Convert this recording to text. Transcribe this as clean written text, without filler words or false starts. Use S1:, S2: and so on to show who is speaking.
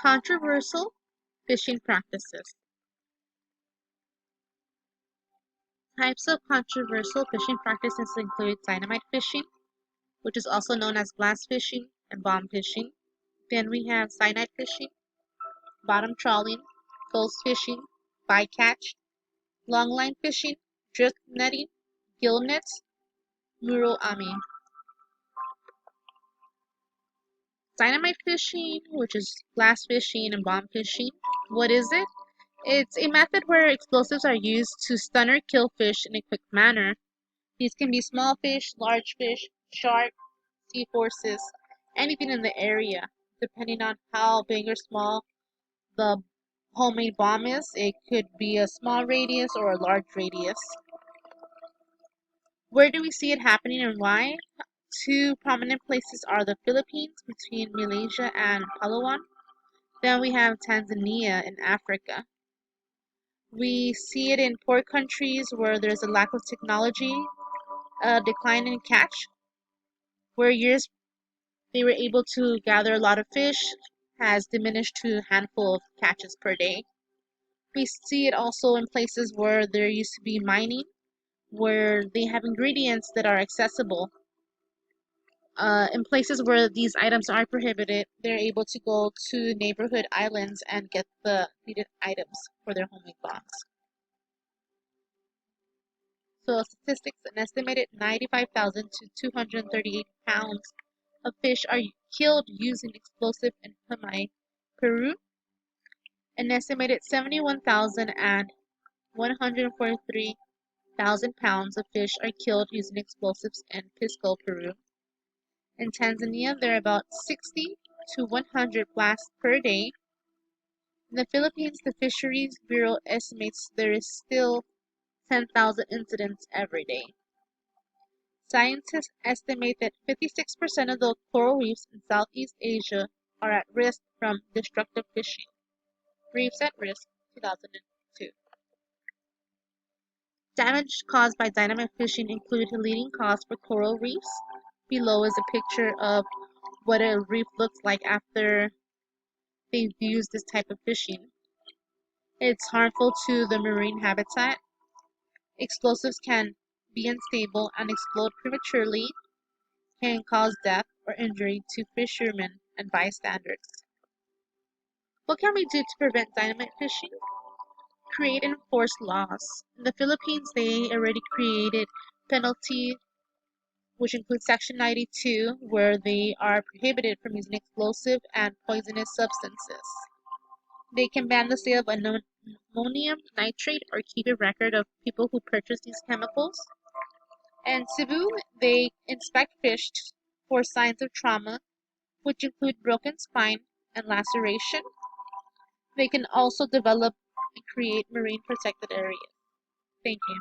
S1: Controversial fishing practices. Types of controversial fishing practices include dynamite fishing, which is also known as blast fishing and bomb fishing. Then we have cyanide fishing, bottom trawling, ghost fishing, bycatch, longline fishing, drift netting, gill nets, muroami. Dynamite fishing, which is blast fishing and bomb fishing. What is it? It's a method where explosives are used to stun or kill fish in a quick manner. These can be small fish, shark, sea horses, anything in the area. Depending on how big or small the homemade bomb is, it could be a small radius or a large radius. Where do we see it happening and why? Two prominent places are the Philippines between Malaysia and Palawan. Then we have Tanzania in Africa. We see it in poor countries where there's a lack of technology, a decline in catch, where years they were able to gather a lot of fish has diminished to a handful of catches per day. We see it also in places where there used to be mining, where they have ingredients that are accessible. In places where these items are prohibited, they're able to go to neighborhood islands and get the needed items for their homemade bombs. So statistics, an estimated 95,000 to 238 pounds of fish are killed using explosive in Pamay, Peru. An estimated 71,000 and 143,000 pounds of fish are killed using explosives in Pisco, Peru. In Tanzania, there are about 60 to 100 blasts per day. In the Philippines, the Fisheries Bureau estimates there is still 10,000 incidents every day. Scientists estimate that 56% of the coral reefs in Southeast Asia are at risk from destructive fishing. Reefs at Risk, 2002. Damage caused by dynamite fishing include a leading cause for coral reefs. Below is a picture of what a reef looks like after they've used this type of fishing. It's harmful to the marine habitat. Explosives can be unstable and explode prematurely, can cause death or injury to fishermen and bystanders. What can we do to prevent dynamite fishing? Create and enforce laws. In the Philippines, they already created penalty, which includes Section 92, where they are prohibited from using explosive and poisonous substances. They can ban the sale of ammonium nitrate or keep a record of people who purchase these chemicals. And Cebu, they inspect fish for signs of trauma, which include broken spine and laceration. They can also develop and create marine protected areas. Thank you.